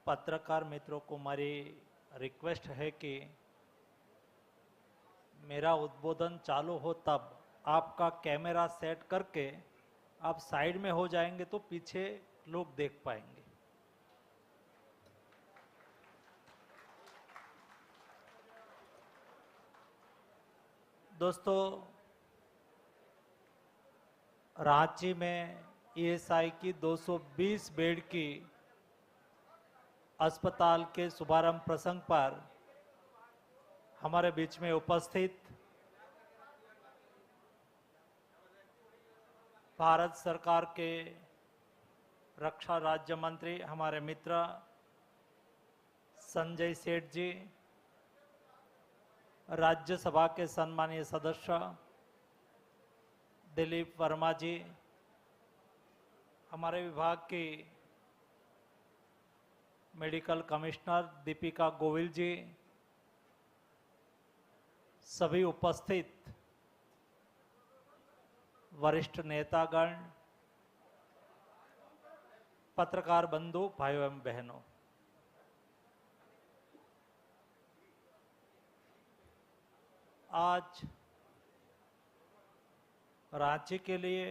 पत्रकार मित्रों को मेरी रिक्वेस्ट है कि मेरा उद्बोधन चालू हो तब आपका कैमरा सेट करके आप साइड में हो जाएंगे तो पीछे लोग देख पाएंगे। दोस्तों, रांची में ईएसआई की 220 बेड की अस्पताल के शुभारंभ प्रसंग पर हमारे बीच में उपस्थित भारत सरकार के रक्षा राज्य मंत्री हमारे मित्र संजय सेठ जी, राज्यसभा के सम्मानीय सदस्य दिलीप वर्मा जी, हमारे विभाग की मेडिकल कमिश्नर दीपिका गोविल जी, सभी उपस्थित वरिष्ठ नेतागण, पत्रकार बंधु, भाइयों एवं बहनों, आज रांची के लिए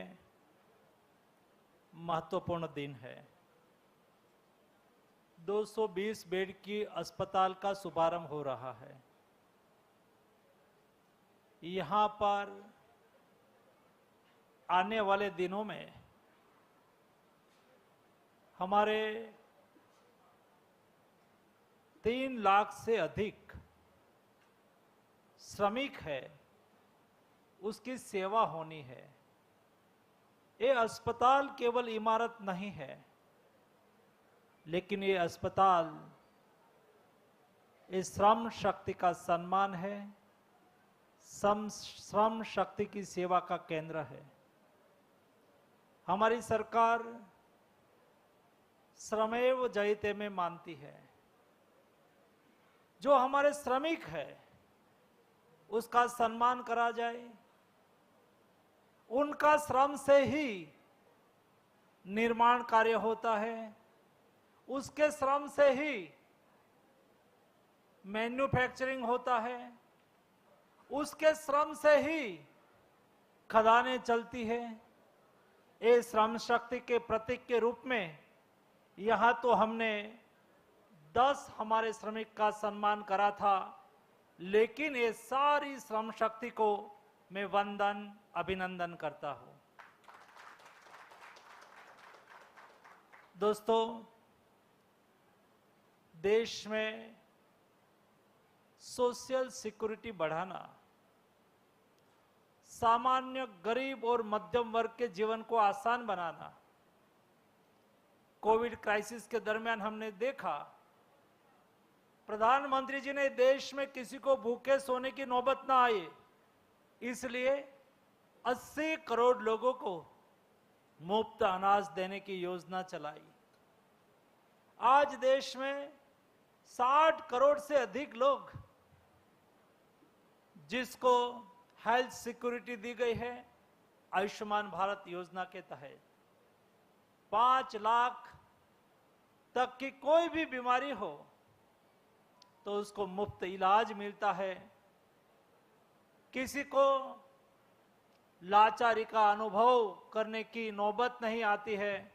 महत्वपूर्ण दिन है। 220 बेड की अस्पताल का शुभारंभ हो रहा है। यहां पर आने वाले दिनों में हमारे 3 लाख से अधिक श्रमिक है, उसकी सेवा होनी है। ये अस्पताल केवल इमारत नहीं है, लेकिन ये अस्पताल इस श्रम शक्ति का सम्मान है, श्रम शक्ति की सेवा का केंद्र है। हमारी सरकार श्रमेव जयते में मानती है। जो हमारे श्रमिक है उसका सम्मान करा जाए, उनका श्रम से ही निर्माण कार्य होता है, उसके श्रम से ही मैन्युफैक्चरिंग होता है, उसके श्रम से ही खदानें चलती है। ये श्रम शक्ति के प्रतीक के रूप में यहां तो हमने 10 हमारे श्रमिक का सम्मान करा था, लेकिन ये सारी श्रम शक्ति को मैं वंदन अभिनंदन करता हूं। दोस्तों, देश में सोशल सिक्योरिटी बढ़ाना, सामान्य गरीब और मध्यम वर्ग के जीवन को आसान बनाना, कोविड क्राइसिस के दरमियान हमने देखा प्रधानमंत्री जी ने देश में किसी को भूखे सोने की नौबत ना आए, इसलिए 80 करोड़ लोगों को मुफ्त अनाज देने की योजना चलाई। आज देश में 60 करोड़ से अधिक लोग जिसको हेल्थ सिक्योरिटी दी गई है आयुष्मान भारत योजना के तहत। 5 लाख तक की कोई भी बीमारी हो तो उसको मुफ्त इलाज मिलता है। किसी को लाचारी का अनुभव करने की नौबत नहीं आती है।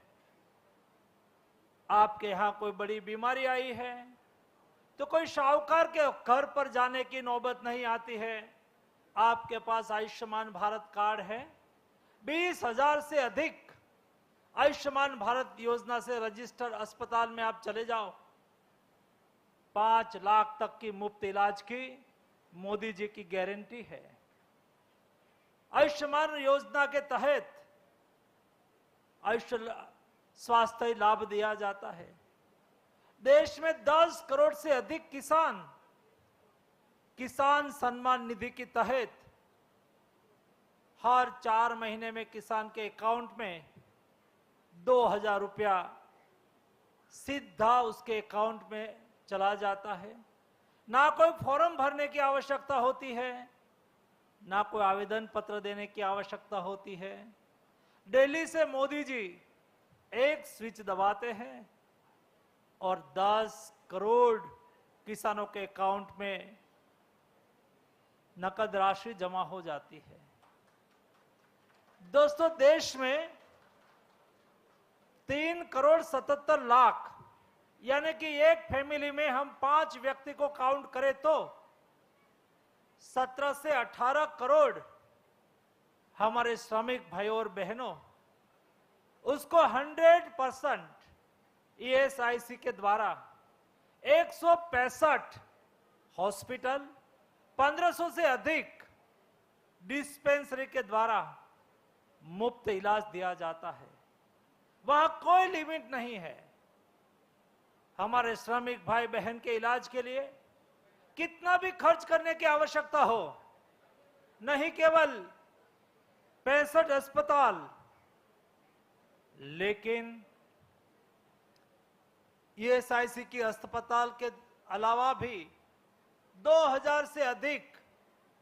आपके यहां कोई बड़ी बीमारी आई है तो कोई शाहूकार के घर पर जाने की नौबत नहीं आती है। आपके पास आयुष्मान भारत कार्ड है। 20,000 से अधिक आयुष्मान भारत योजना से रजिस्टर्ड अस्पताल में आप चले जाओ, 5 लाख तक की मुफ्त इलाज की मोदी जी की गारंटी है। आयुष्मान योजना के तहत स्वास्थ्य लाभ दिया जाता है। देश में 10 करोड़ से अधिक किसान सम्मान निधि के तहत हर 4 महीने में किसान के अकाउंट में 2,000 रुपया सीधा उसके अकाउंट में चला जाता है। ना कोई फॉर्म भरने की आवश्यकता होती है, ना कोई आवेदन पत्र देने की आवश्यकता होती है। दिल्ली से मोदी जी एक स्विच दबाते हैं, और 10 करोड़ किसानों के अकाउंट में नकद राशि जमा हो जाती है। दोस्तों, देश में 3 करोड़ 77 लाख, यानी कि एक फैमिली में हम 5 व्यक्ति को काउंट करें तो 17 से 18 करोड़ हमारे श्रमिक भाइयों और बहनों उसको 100% ईएसआईसी के द्वारा 165 हॉस्पिटल, 1500 से अधिक डिस्पेंसरी के द्वारा मुफ्त इलाज दिया जाता है। वहां कोई लिमिट नहीं है। हमारे श्रमिक भाई बहन के इलाज के लिए कितना भी खर्च करने की आवश्यकता हो, नहीं केवल 65 अस्पताल, लेकिन ईएसआईसी की अस्पताल के अलावा भी 2000 से अधिक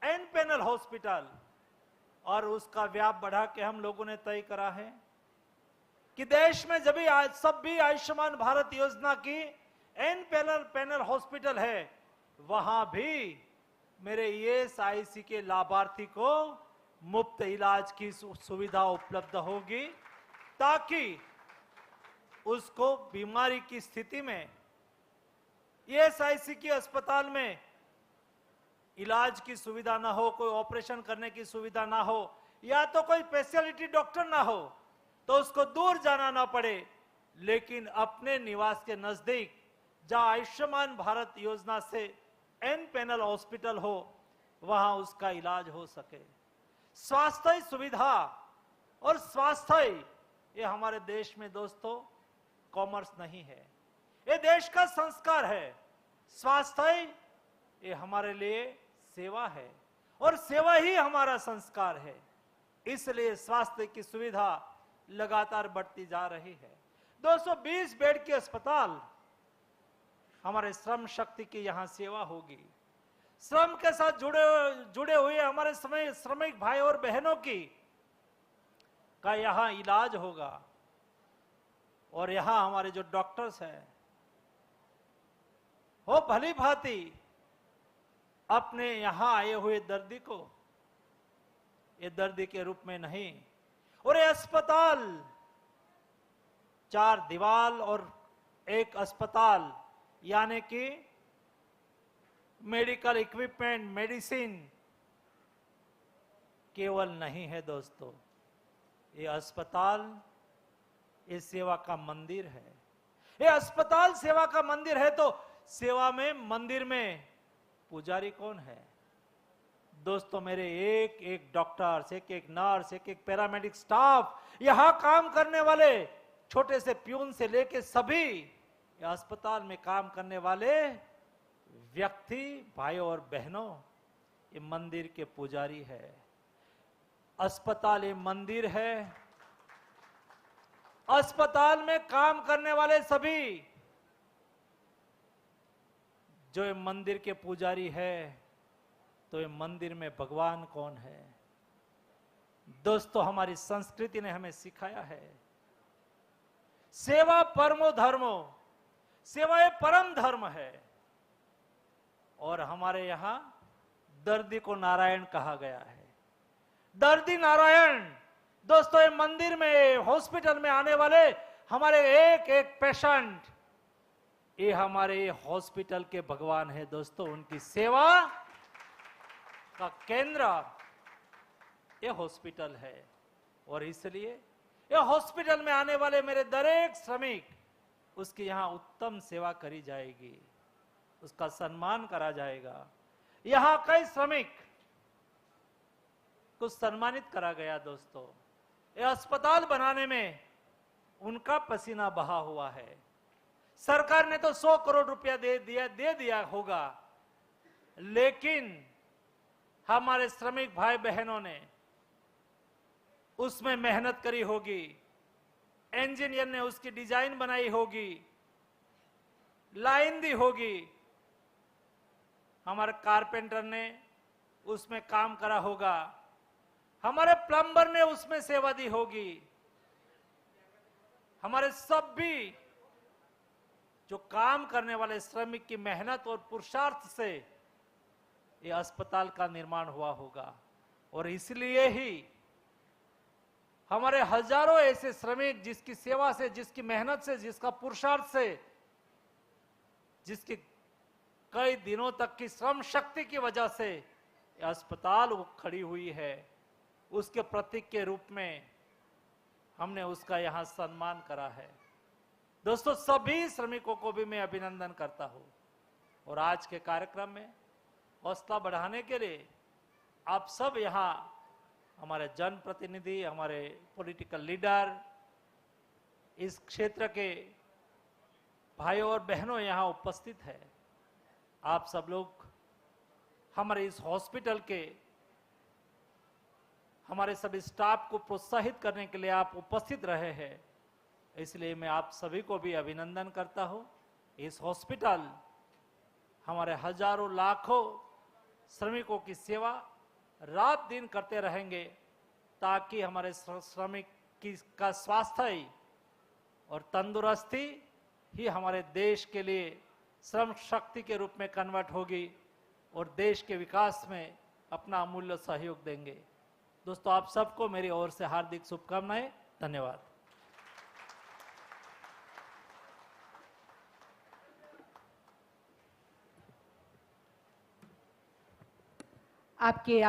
एन पैनल हॉस्पिटल, और उसका व्याप बढ़ा के हम लोगों ने तय करा है कि देश में जब भी सब भी आयुष्मान भारत योजना की एन पैनल हॉस्पिटल है, वहां भी मेरे ईएसआईसी के लाभार्थी को मुफ्त इलाज की सुविधा उपलब्ध होगी, ताकि उसको बीमारी की स्थिति में ईएसआईसी की अस्पताल में इलाज की सुविधा ना हो, कोई ऑपरेशन करने की सुविधा ना हो, या तो कोई स्पेशलिटी डॉक्टर ना हो तो उसको दूर जाना ना पड़े, लेकिन अपने निवास के नजदीक जहां आयुष्मान भारत योजना से एन पैनल हॉस्पिटल हो, वहां उसका इलाज हो सके। स्वास्थ्य सुविधा और स्वास्थ्य, ये हमारे देश में दोस्तों कॉमर्स नहीं है, ये देश का संस्कार है। स्वास्थ्य ये हमारे लिए सेवा है और सेवा ही हमारा संस्कार है, इसलिए स्वास्थ्य की सुविधा लगातार बढ़ती जा रही है। 220 बेड की अस्पताल, हमारे श्रम शक्ति की यहां सेवा होगी। श्रम के साथ जुड़े हुए हमारे श्रमिक भाई और बहनों की का यहां इलाज होगा, और यहां हमारे जो डॉक्टर्स हैं वो भली भांति अपने यहां आए हुए दर्दी को ये दर्दी के रूप में नहीं, और ये अस्पताल 4 दीवार और एक अस्पताल, यानी कि मेडिकल इक्विपमेंट, मेडिसिन केवल नहीं है दोस्तों, ये अस्पताल ये सेवा का मंदिर है। ये अस्पताल सेवा का मंदिर है तो सेवा में, मंदिर में पुजारी कौन है दोस्तों? मेरे एक एक डॉक्टर्स, एक एक नर्स, एक एक पैरामेडिक स्टाफ, यहां काम करने वाले छोटे से प्यून से लेके सभी अस्पताल में काम करने वाले व्यक्ति भाइयों और बहनों, ये मंदिर के पुजारी है। अस्पताल ये मंदिर है। अस्पताल में काम करने वाले सभी जो ये मंदिर के पुजारी है, तो ये मंदिर में भगवान कौन है? दोस्तों, हमारी संस्कृति ने हमें सिखाया है सेवा परमो धर्मो, सेवा ये परम धर्म है। और हमारे यहां दर्दी को नारायण कहा गया है। दर्दी नारायण। दोस्तों, ये मंदिर में, हॉस्पिटल में आने वाले हमारे एक एक पेशेंट, ये हमारे हॉस्पिटल के भगवान है दोस्तों। उनकी सेवा का केंद्र ये हॉस्पिटल है, और इसलिए ये हॉस्पिटल में आने वाले मेरे दरेक श्रमिक, उसकी यहां उत्तम सेवा करी जाएगी, उसका सम्मान करा जाएगा। यहां कई श्रमिक को सम्मानित करा गया दोस्तों। ये अस्पताल बनाने में उनका पसीना बहा हुआ है। सरकार ने तो 100 करोड़ रुपया दे दिया होगा, लेकिन हमारे श्रमिक भाई बहनों ने उसमें मेहनत करी होगी, इंजीनियर ने उसकी डिजाइन बनाई होगी, लाइन दी होगी, हमारे कारपेंटर ने उसमें काम करा होगा, हमारे प्लम्बर ने उसमें सेवा दी होगी, हमारे सभी जो काम करने वाले श्रमिक की मेहनत और पुरुषार्थ से ये अस्पताल का निर्माण हुआ होगा। और इसलिए ही हमारे हजारों ऐसे श्रमिक जिसकी सेवा से, जिसकी मेहनत से, जिसका पुरुषार्थ से, जिसकी कई दिनों तक की श्रम शक्ति की वजह से अस्पताल खड़ी हुई है, उसके प्रतीक के रूप में हमने उसका यहां सम्मान करा है। दोस्तों, सभी श्रमिकों को भी मैं अभिनंदन करता हूं। और आज के कार्यक्रम में हौसला बढ़ाने के लिए आप सब यहां, हमारे जनप्रतिनिधि, हमारे पॉलिटिकल लीडर, इस क्षेत्र के भाइयों और बहनों यहां उपस्थित है। आप सब लोग हमारे इस हॉस्पिटल के, हमारे सभी स्टाफ को प्रोत्साहित करने के लिए आप उपस्थित रहे हैं, इसलिए मैं आप सभी को भी अभिनंदन करता हूं। इस हॉस्पिटल हमारे हजारों लाखों श्रमिकों की सेवा रात दिन करते रहेंगे, ताकि हमारे श्रमिक का स्वास्थ्य और तंदुरुस्ती ही हमारे देश के लिए श्रम शक्ति के रूप में कन्वर्ट होगी और देश के विकास में अपना अमूल्य सहयोग देंगे। दोस्तों, आप सबको मेरी ओर से हार्दिक शुभकामनाएं। धन्यवाद। आपके